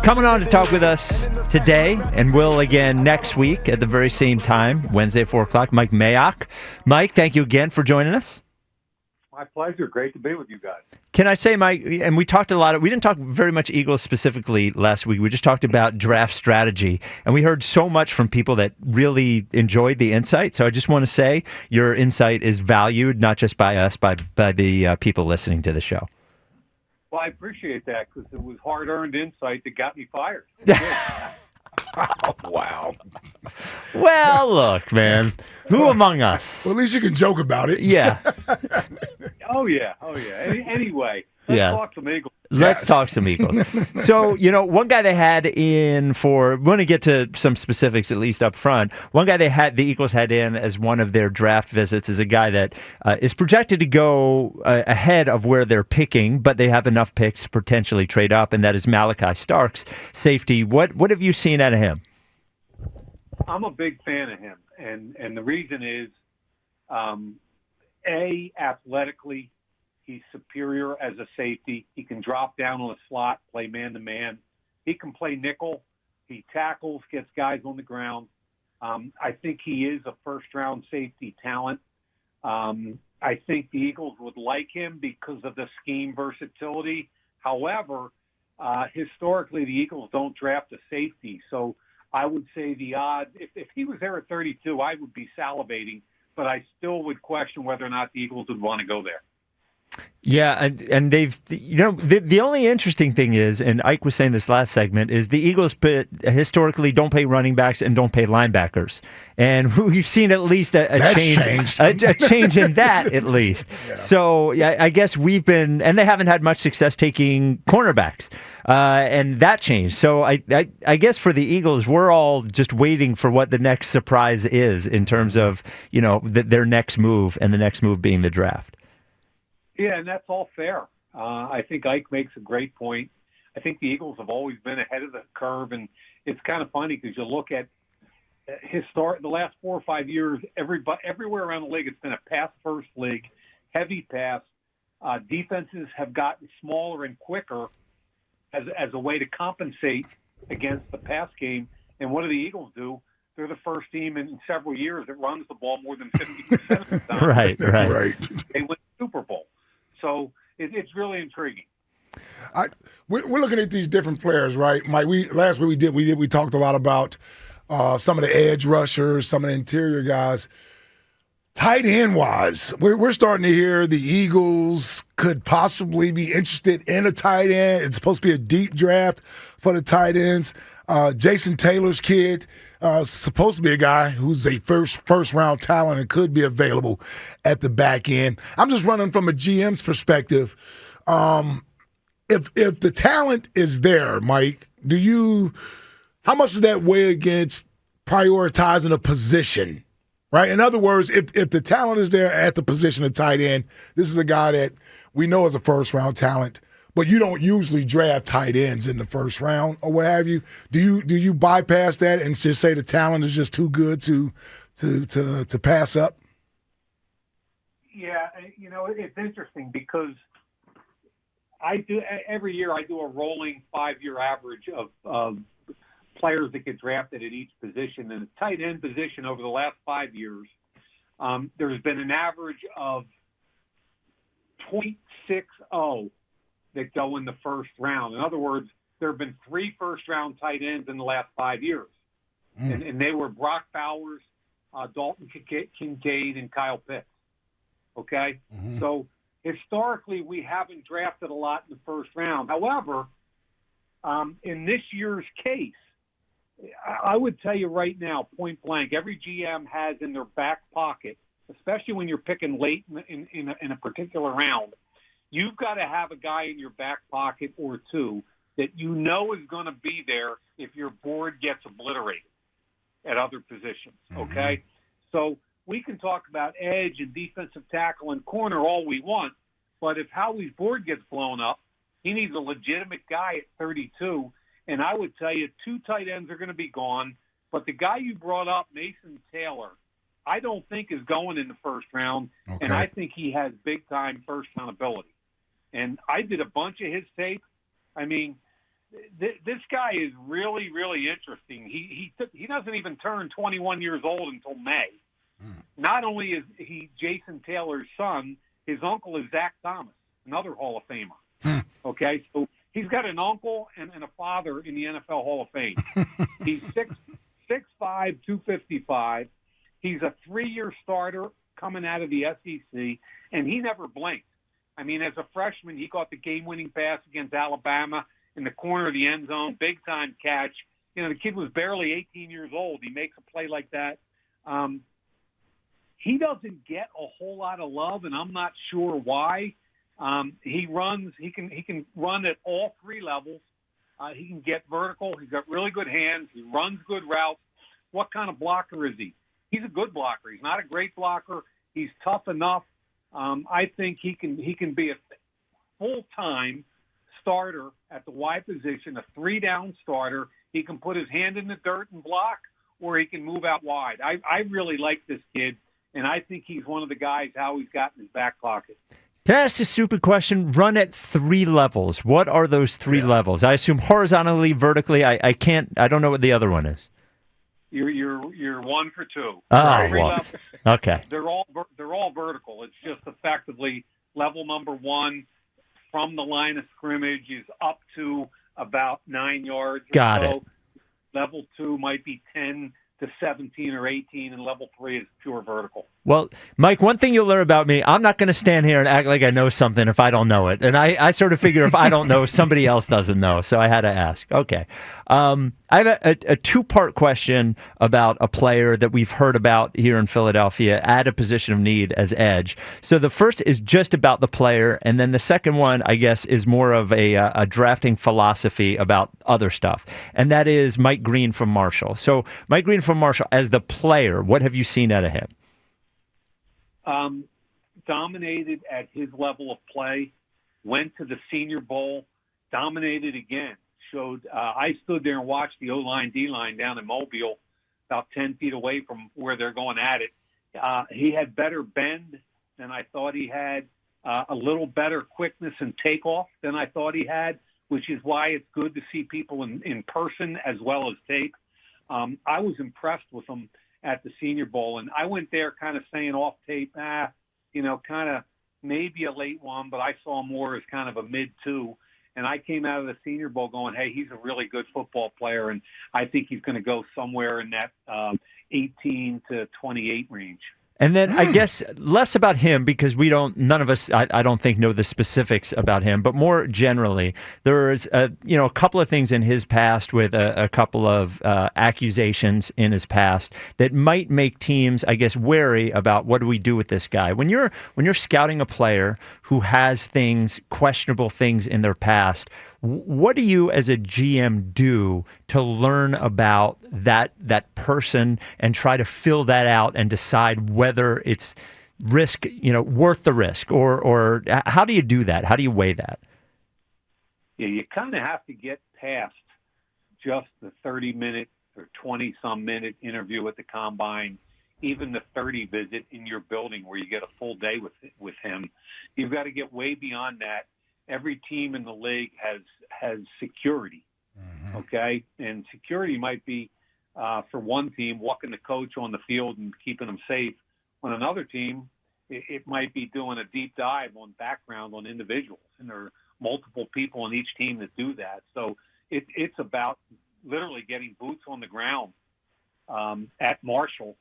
Coming on to talk with us today, and will again next week at the very same time, Wednesday at 4 o'clock, Mike Mayock. Mike, thank you again for joining us. My pleasure. Great to be with you guys. Can I say, Mike, and we talked a lot, we didn't talk very much Eagles specifically last week. We just talked about draft strategy, and we heard so much from people that really enjoyed the insight. So I just want to say your insight is valued, not just by us, by the people listening to the show. Well, I appreciate that because it was hard-earned insight that got me fired. Oh, wow. Well, look, man, who among us? Well, at least you can joke about it. Yeah. Oh, yeah. Anyway, let's talk some Eagles. Let's talk some Eagles. So, one guy they had in we want to get to some specifics, at least up front. One guy the Eagles had in as one of their draft visits is a guy that is projected to go ahead of where they're picking, but they have enough picks to potentially trade up, and that is Malachi Starks, safety. What have you seen out of him? I'm a big fan of him, and the reason is, athletically, he's superior as a safety. He can drop down on a slot, play man-to-man. He can play nickel. He tackles, gets guys on the ground. I think he is a first-round safety talent. I think the Eagles would like him because of the scheme versatility. However, historically, the Eagles don't draft a safety. So I would say the odds, if he was there at 32, I would be salivating, but I still would question whether or not the Eagles would want to go there. Yeah, and they've, the only interesting thing is, and Ike was saying this last segment, is the Eagles historically don't pay running backs and don't pay linebackers. And we've seen at least a change in that, at least. Yeah. So I guess and they haven't had much success taking cornerbacks, and that changed. So I guess for the Eagles, we're all just waiting for what the next surprise is in terms of, their next move, and the next move being the draft. Yeah, and that's all fair. I think Ike makes a great point. I think the Eagles have always been ahead of the curve, and it's kind of funny because you look at the last 4 or 5 years, everywhere around the league, it's been a pass-first league, heavy pass. Defenses have gotten smaller and quicker as a way to compensate against the pass game. And what do the Eagles do? They're the first team in several years that runs the ball more than 50% of the time. Right. They win the Super Bowl. So it's really intriguing. We're looking at these different players, right, Mike? Last week we talked a lot about some of the edge rushers, some of the interior guys. Tight end wise, we're starting to hear the Eagles could possibly be interested in a tight end. It's supposed to be a deep draft for the tight ends. Jason Taylor's kid, supposed to be a guy who's a first round talent and could be available at the back end. I'm just running from a GM's perspective. If the talent is there, Mike, how much does that weigh against prioritizing a position? Right? In other words, if the talent is there at the position of tight end, this is a guy that we know is a first round talent, but you don't usually draft tight ends in the first round or what have you. Do you bypass that and just say the talent is just too good to pass up? Yeah, it's interesting because every year I do a rolling 5-year average of players that get drafted at each position. And the tight end position over the last 5 years, there's been an average of 0.60 that go in the first round. In other words, there have been 3 first-round tight ends in the last 5 years. And they were Brock Bowers, Dalton Kincaid, and Kyle Pitts. Okay? Mm-hmm. So historically, we haven't drafted a lot in the first round. However, in this year's case, I would tell you right now, point blank, every GM has in their back pocket, especially when you're picking late in a particular round, you've got to have a guy in your back pocket or two that you know is going to be there if your board gets obliterated at other positions, okay? Mm-hmm. So we can talk about edge and defensive tackle and corner all we want, but if Howie's board gets blown up, he needs a legitimate guy at 32, and I would tell you 2 tight ends are going to be gone, but the guy you brought up, Mason Taylor, I don't think is going in the first round, and I think he has big-time first-round ability. And I did a bunch of his tape. I mean, this guy is really, really interesting. He doesn't even turn 21 years old until May. Not only is he Jason Taylor's son, his uncle is Zach Thomas, another Hall of Famer. Okay, so he's got an uncle and a father in the NFL Hall of Fame. He's 6'5", 255. He's a 3-year starter coming out of the SEC, and he never blinked. I mean, as a freshman, he caught the game-winning pass against Alabama in the corner of the end zone, big-time catch. You know, the kid was barely 18 years old. He makes a play like that. He doesn't get a whole lot of love, and I'm not sure why. He can run at all 3 levels. He can get vertical. He's got really good hands. He runs good routes. What kind of blocker is he? He's a good blocker. He's not a great blocker. He's tough enough. I think he can be a full-time starter at the wide position, a 3-down starter. He can put his hand in the dirt and block, or he can move out wide. I really like this kid, and I think he's one of the guys Howie's got in his back pocket. Can I ask a stupid question? Run at 3 levels. What are those 3 levels? I assume horizontally, vertically. I don't know what the other one is. You're 1 for 2. Oh, well, okay. They're all vertical. It's just effectively level number 1 from the line of scrimmage is up to about 9 yards. Got it. Level 2 might be 10 to 17 or 18, and level 3 is pure vertical. Well, Mike, one thing you'll learn about me, I'm not going to stand here and act like I know something if I don't know it. And I sort of figure if I don't know, somebody else doesn't know. So I had to ask. Okay. I have a 2-part question about a player that we've heard about here in Philadelphia at a position of need as edge. So the first is just about the player, and then the second one, I guess, is more of a drafting philosophy about other stuff, and that is Mike Green from Marshall. So Mike Green from Marshall, as the player, what have you seen out of him? Dominated at his level of play, went to the Senior Bowl, dominated again. I stood there and watched the O-line, D-line down in Mobile, about 10 feet away from where they're going at it. He had better bend than I thought he had, a little better quickness and takeoff than I thought he had, which is why it's good to see people in person as well as tape. I was impressed with him at the Senior Bowl, and I went there kind of saying off tape, kind of maybe a late one, but I saw more as kind of a mid-2. And I came out of the Senior Bowl going, hey, he's a really good football player, and I think he's going to go somewhere in that 18 to 28 range. And then I guess less about him because none of us, I don't think, know the specifics about him, but more generally, there's a couple of things in his past with a couple of accusations in his past that might make teams, I guess, wary about what do we do with this guy. When you're scouting a player who has questionable things in their past, what do you as a GM do to learn about that person and try to fill that out and decide whether it's worth the risk or how do you do that? How do you weigh that? Yeah, you kind of have to get past just the 30-minute or 20-some minute interview at the combine, even the 30 visit in your building where you get a full day with him. You've got to get way beyond that. Every team in the league has security, okay? And security might be, for one team, walking the coach on the field and keeping them safe. On another team, it might be doing a deep dive on background on individuals, and there are multiple people on each team that do that. So it's about literally getting boots on the ground at Marshall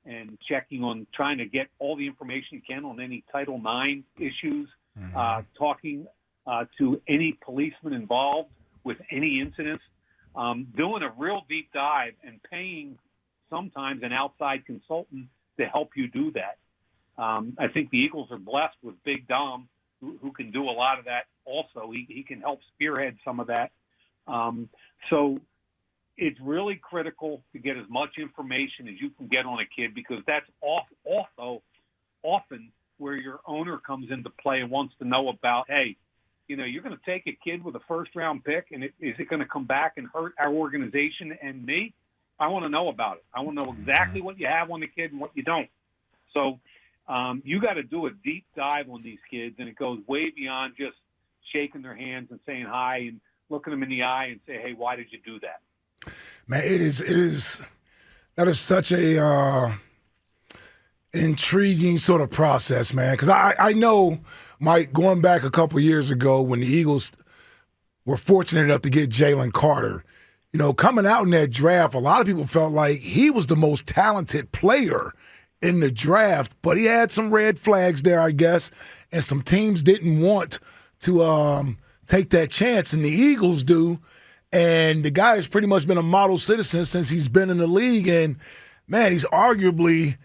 and trying to get all the information you can on any Title IX issues, talking to any policeman involved with any incidents, doing a real deep dive and paying sometimes an outside consultant to help you do that. I think the Eagles are blessed with Big Dom, who can do a lot of that also. He can help spearhead some of that. So it's really critical to get as much information as you can get on a kid, because that's also often where your owner comes into play and wants to know about, hey, you're going to take a kid with a first-round pick, and is it going to come back and hurt our organization and me? I want to know about it. I want to know exactly what you have on the kid and what you don't. So you got to do a deep dive on these kids, and it goes way beyond just shaking their hands and saying hi and look him in the eye and say, hey, why did you do that? Man, that is such a intriguing sort of process, man. Because I know, Mike, going back a couple years ago when the Eagles were fortunate enough to get Jalen Carter, coming out in that draft, a lot of people felt like he was the most talented player in the draft, but he had some red flags there, I guess, and some teams didn't want to take that chance, and the Eagles do. And the guy has pretty much been a model citizen since he's been in the league. And, man, he's arguably,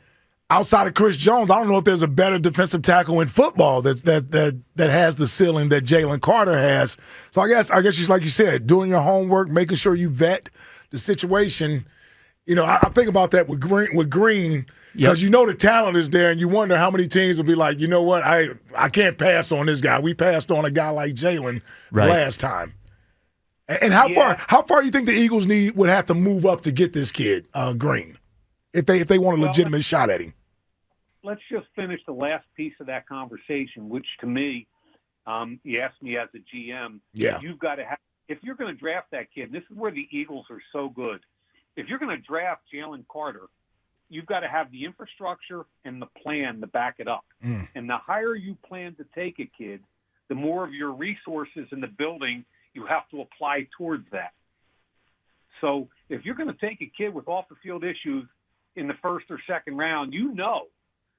outside of Chris Jones, I don't know if there's a better defensive tackle in football that has the ceiling that Jalen Carter has. So I guess just like you said, doing your homework, making sure you vet the situation. I think about that with Green because the talent is there, and you wonder how many teams will be like, you know what, I can't pass on this guy. We passed on a guy like Jalen last time. And how far you think the Eagles would have to move up to get this kid, Green, if they want a legitimate shot at him? Let's just finish the last piece of that conversation, which to me, you asked me as a GM, you've got to have, if you're going to draft that kid, and this is where the Eagles are so good, if you're going to draft Jalen Carter, you've got to have the infrastructure and the plan to back it up. And the higher you plan to take a kid, the more of your resources in the building you have to apply towards that. So if you're going to take a kid with off-the-field issues in the first or second round, you know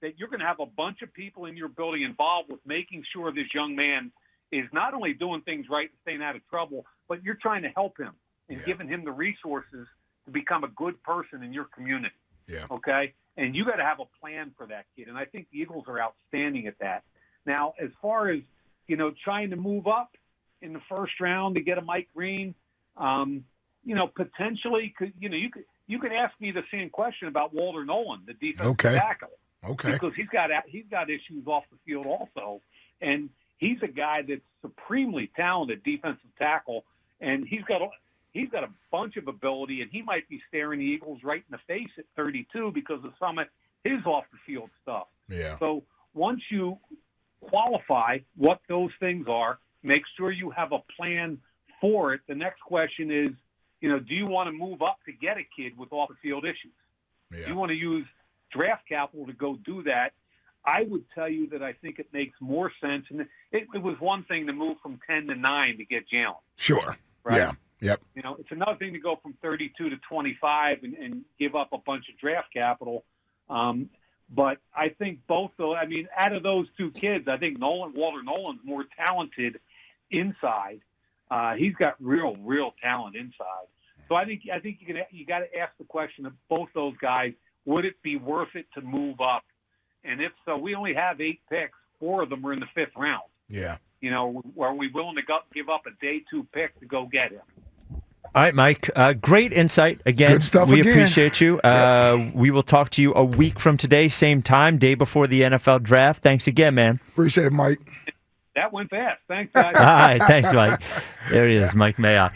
that you're going to have a bunch of people in your building involved with making sure this young man is not only doing things right and staying out of trouble, but you're trying to help him and giving him the resources to become a good person in your community. Yeah. Okay? And you got to have a plan for that kid. And I think the Eagles are outstanding at that. Now, as far as, trying to move up in the first round to get a Mike Green, potentially you could ask me the same question about Walter Nolan, the defensive tackle. Okay. Because he's got issues off the field also. And he's a guy that's supremely talented defensive tackle, and he's got a bunch of ability, and he might be staring the Eagles right in the face at 32 because of some of his off-the-field stuff. Yeah. So once you qualify what those things are, make sure you have a plan for it. The next question is, do you want to move up to get a kid with off-the-field issues? Yeah. Do you want to use draft capital to go do that? I would tell you that I think it makes more sense. And it was one thing to move from 10 to 9 to get Jalen. Sure. Right? Yeah. Yep. It's another thing to go from 32 to 25 and give up a bunch of draft capital. But I think both, out of those two kids, I think Walter Nolan's more talented inside. He's got real talent inside. So I think you got to ask the question of both those guys: would it be worth it to move up? And if so, we only have 8 picks. 4 of them are in the 5th round. Yeah. Are we willing to give up a day 2 pick to go get him? All right, Mike. Great insight. Again, good stuff we again. Appreciate you. We will talk to you a week from today, same time, day before the NFL draft. Thanks again, man. Appreciate it, Mike. That went fast. Thanks, guys. All right. Thanks, Mike. There he is, Mike Mayock.